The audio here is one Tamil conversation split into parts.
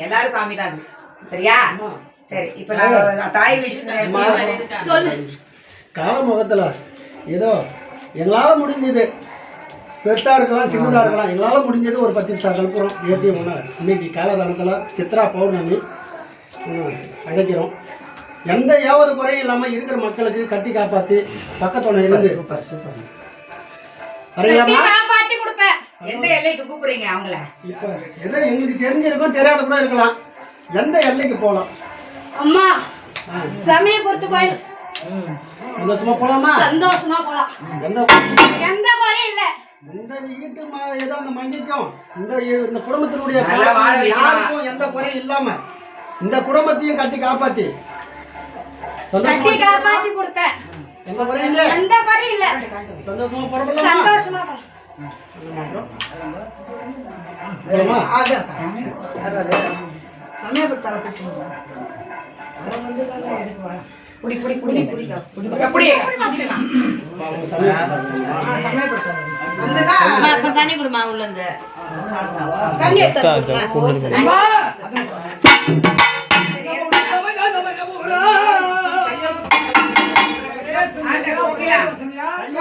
எல்லாரும் சாமி தான் சரியா? சரி, இப்ப நான் தாய் வீடு சொல்லு. காலமுகத்துல ஏதோ எங்களால முடிஞ்சது, பெருசா இருக்கலாம் சின்னதா இருக்கலாம், எங்களால முடிஞ்சது ஒரு 10 நிமிஷம் கலப்புறோம் ஏற்றி ஒன்று. இன்னைக்கு காலதானத்தில் சித்ரா பௌர்ணமி அழைக்கிறோம். எந்த யாவது குறையும் இல்லாமல் இருக்கிற மக்களுக்கு கட்டி காப்பாற்றி பக்கத்தோட இருந்து சூப்பர் சூப்பர் எந்த எல்லைக்கு கூப்பிடுறீங்க அவங்கள? இப்போ எதோ எங்களுக்கு தெரிஞ்சிருக்கும், தெரியாத கூட இருக்கலாம். எந்த எல்லைக்கு போகலாம்? அம்மா சமயபுரத்து கோயில். சந்தோஷமா போலாமா? சந்தோஷமா போலாம். எந்த குறையும் இல்லை. இந்த வீட்டு ஏதோ அந்த மங்கிக்கும் இந்த குடும்பத்தினுடைய யாருக்கும் எந்த குறையும் இல்லாம இந்த குடும்பத்தையும் கட்டி காப்பாத்தி காப்பாத்தி கொடுப்பேன். எந்த குறையும் இல்லை. எந்த குறையும் இல்லை. சந்தோஷமா போறோம். சந்தோஷமா போலாம். புடி புடி புடி புடி அப்படி அந்த தண்ணி குடுமா உள்ள இந்த தண்ணி எடுத்து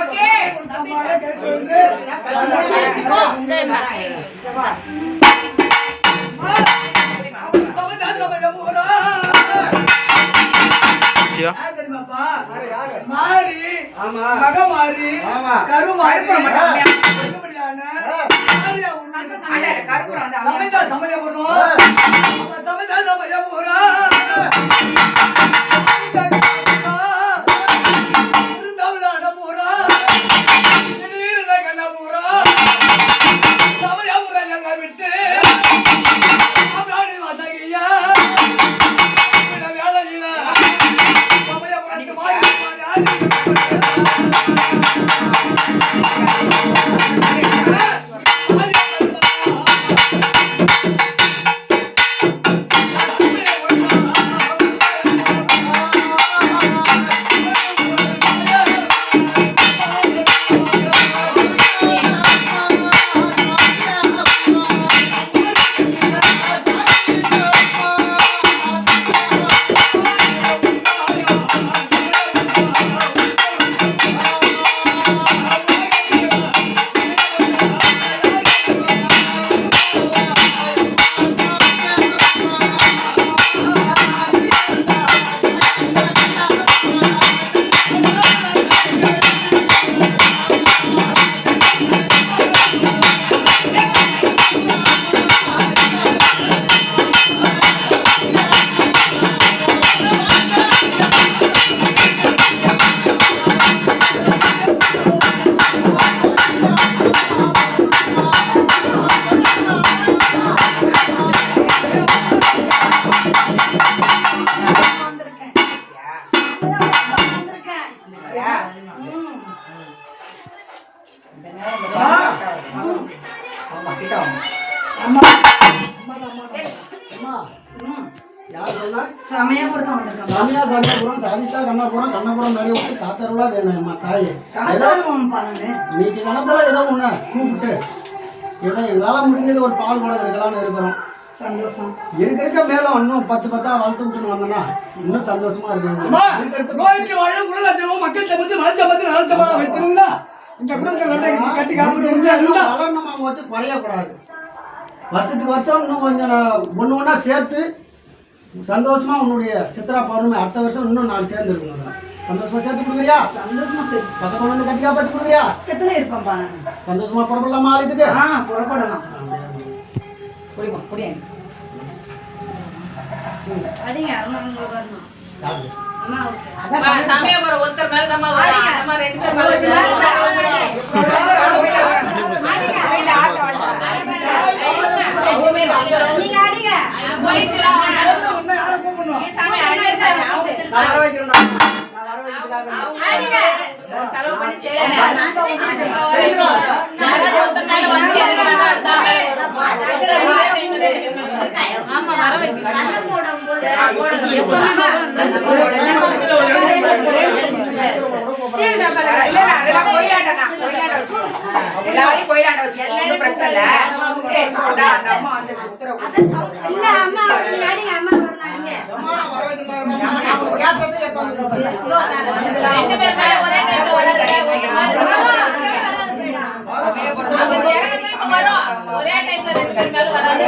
ஓகே பார்த்து காத்தருளா வேணும் அம்மா தாயே. காத்தாருவோம் பாருங்க. இன்னைக்கு தினத்துல ஏதோ ஒண்ணு கூப்பிட்டு ஏதோ எங்களால முடிஞ்சது ஒரு பால் கூட எடுக்கலாம்னு இருக்கிறோம். சந்தோஷம். இருக்க மேலும் இன்னும் 10 வளர்த்து விட்டுன்னு வந்தோம்னா இன்னும் சந்தோஷமா இருக்கு. நோய்க்கு வாழ குணலட்சணம் மக்கள் சமத்து மனச்சமத்து நலச்சமான வைத்திருந்தா இந்த குடும்பத்தை கட்டி காப்பது வளரணும் அவங்க வச்சு குறையக்கூடாது. வருஷத்துக்கு வருஷம் இன்னும் கொஞ்சம் ஒன்று ஒன்றா சேர்த்து சந்தோஷமா உன்னுடைய சித்ரா பௌர்ணமி அடுத்த வருஷம் இன்னும் 4 சேர்ந்து இருக்கணும். சந்தோஷமா சேர்த்து கொடுக்குறியா? சந்தோஷமா சரி. பக்கம் கொண்டு வந்து கட்டி காப்பாற்றி கொடுக்குறியா? பக்கத்துல இருப்பேன் பாருங்க. சந்தோஷமா புறப்படலாமா ஆலயத்துக்கு? புறப்படலாம். குடிமா குடியாங்க. அடிங்க அம்மா உங்களுக்கு வரணும். அம்மா ஓகே. சமயபுரம் ஒருத்தர் மேல தான் வரும். அந்த மாதிரி 2 பேர் மேல நீங்க அடிங்க. போயிடுச்சுடா. யாரை கூப்பிடணும்? நான் வர வைக்கிறேன்டா. நான் வர வைக்கிறேன். அடிங்க. செலவு பண்ணி ஆமா வர வைக்கிறேன். ஸ்டீல் டப்பா. இல்ல அதெல்லாம் கோயிலாட்டம் தான். கோயிலாட்டம் வச்சுக்கோ. எல்லாரையும் கோயிலாட்டம் வச்சுக்கோ. ஒன்றும் பிரச்சனை இல்லை. அந்த அம்மா வந்து உத்தரவு இல்ல அம்மா நீங்க அடிங்க அம்மா வரணும் அடிங்க. அம்மா, நான் வர வைக்கிறேன். நான் கேட்டதே எப்ப வந்து 2 பேர் மேல ஒரே டைம்ல வராது. ஒரே டைம்ல 2 பேர் மேல வராது.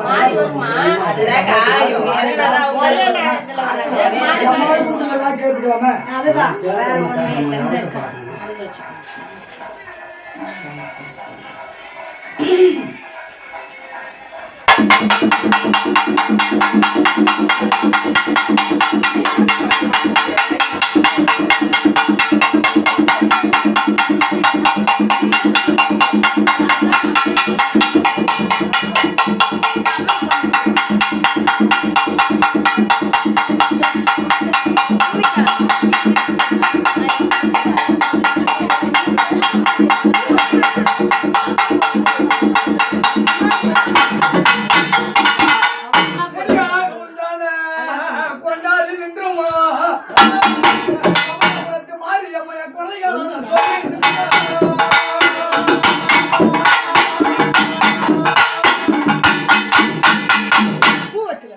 மாறி வருமா? அதுதான் காயும். ஒரே நேரத்துல வராது. கேட்டுக்கலாமே. அதுதான் வேற கேட்க ஒண்ணும் இல்ல. மாட்டாங்க. கொண்டாடி நின்றுமா மாறி அம்மைய குறைகள்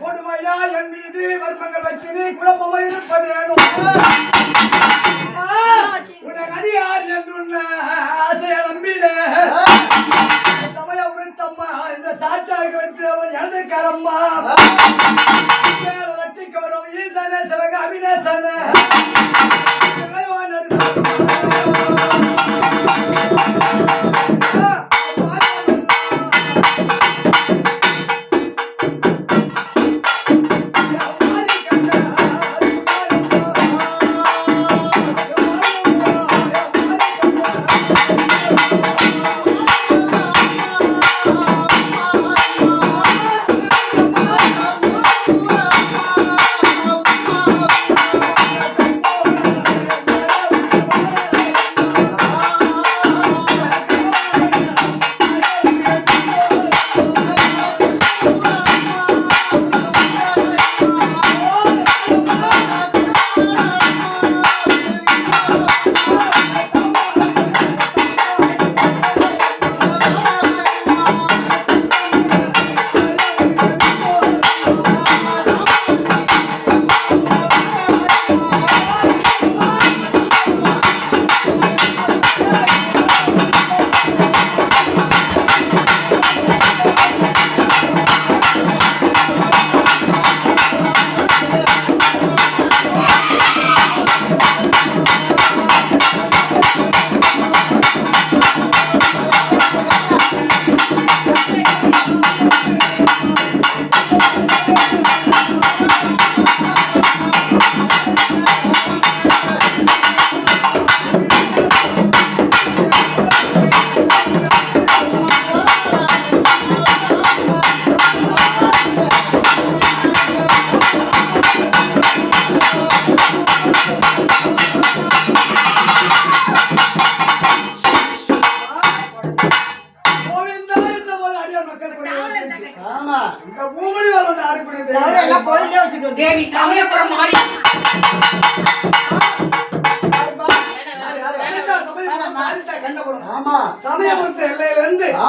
கொடுமையா என் மீது வர்மங்கள் வைத்து குழப்பமாக இருப்பதேனோ உனக்கு அடியார் என்று ஆசைய நம்பின சமய உரைத்தம்மா இந்த சாட்சாக வைத்து அவன் எனது கரம்மா ரட்சிக்க வரும் ஈசன சிவக அபிநேசன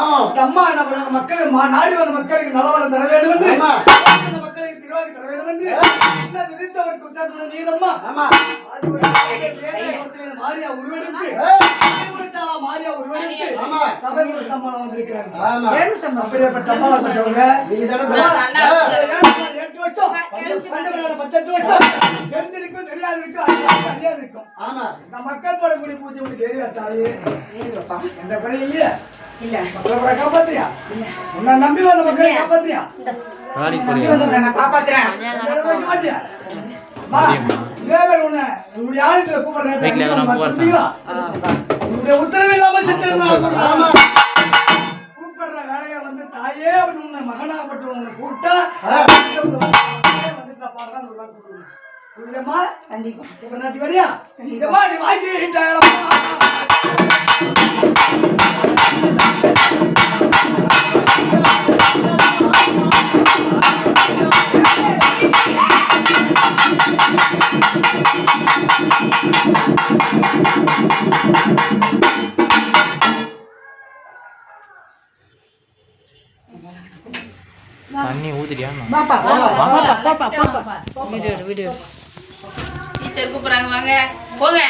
ஆமா. இந்த அம்மா என்ன பண்ணாங்க, மக்களுக்கு நாடி வந்த மக்களுக்கு நலவரம் தர வேண்டும் என்று, ஆமா. அந்த மக்களுக்கு திருவாக்கு தர வேண்டும் என்று, என்ன விதித்தவருக்கு உத்தாரண நீரம்மா. ஆமா. அது ஒரு தேவதையில மாரியா உருவெடுத்து, தேவதையால மாரியா உருவெடுத்து, ஆமா. சபை கொடுத்த அம்மா வந்திருக்கிறாங்க. ஆமா. அப்படியேப்பட்ட அம்மாவப்பட்டவங்க நீங்க தானே 8 வருஷம், 18 வருஷம் தெரிஞ்சிருக்கும், தெரியாது இருக்கும், அறியாது இருக்கும். ஆமா. இந்த மக்கள் போடக்கூடிய பூஜை உங்களுக்கு தெரியா தாயே? ஏறுவாப்பா. எந்த குறை இல்லையா? இல்ல மக்களை காப்பாத்தியா? உன்னை நம்பி வந்த மக்களை காப்பாத்தியா? நம்பி வந்தவங்களை நான் காப்பாத்துறேன். வைக்க மாட்டியா? வா, இதே பேர் உன்னுடைய ஆலயத்துல கூப்பிடுறேன். உன்னுடைய உத்தரவு இல்லாம ஆமா. கூப்பிடுற வேலையை வந்து தாயே அப்படின்னு உன்னை மகனாகப்பட்டு உன்னை கூப்பிட்டா வந்துட்டு பாடுறா அந்த ரூபாய் கொடுக்கணும். புரியுதம்மா? கண்டிப்பா. இப்ப நாட்டி வரியா? இதம்மா நீ வாங்கிட்டாயடா. தண்ணி ஊத்திட்டியா வீடியோ டீச்சர் கூப்பிடுறாங்க வாங்க போங்க.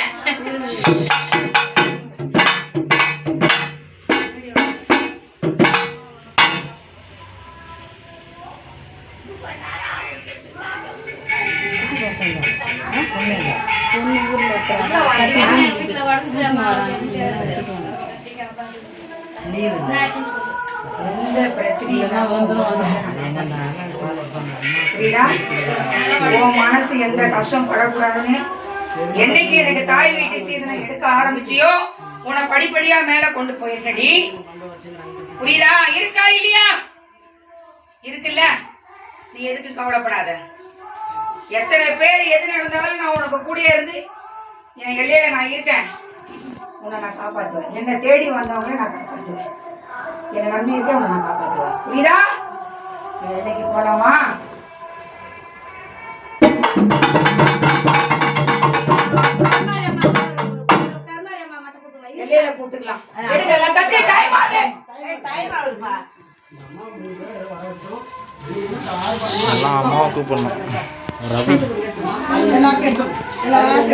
வீட்டுல உடம்பு எந்த பிரச்சனையும் புரியுதா? உன் மனசு எந்த கஷ்டம் படக்கூடாதுன்னு என்னைக்கு எனக்கு தாய் வீட்டு சீதனை எடுக்க ஆரம்பிச்சியோ உன்னை படிப்படியா மேல கொண்டு போயிருக்கடி. புரியுதா? இருக்கா இல்லையா? இருக்குல்ல? நீ எதுக்கு கவலைப்படாத. எத்தனை பேர் எது நடந்தாலும் நான் உனக்கு கூட இருந்து என் எல்லையில நான் இருக்கேன். உன்னை நான் காப்பாத்துவேன். என்னை தேடி வந்தவங்கள நான் காப்பாத்துவேன். என்னை நம்பி இருக்கேன், உன்னை நான் காப்பாத்துவேன். புரியுதா? வேலைக்கு போலாமா? எல்லையில கூட்டுக்கலாம். எடுங்க எல்லாம் தட்டி டைம் ஆகுது. எல்லாம் அம்மாவை கூப்பிடணும் ரவி எல்லாரும்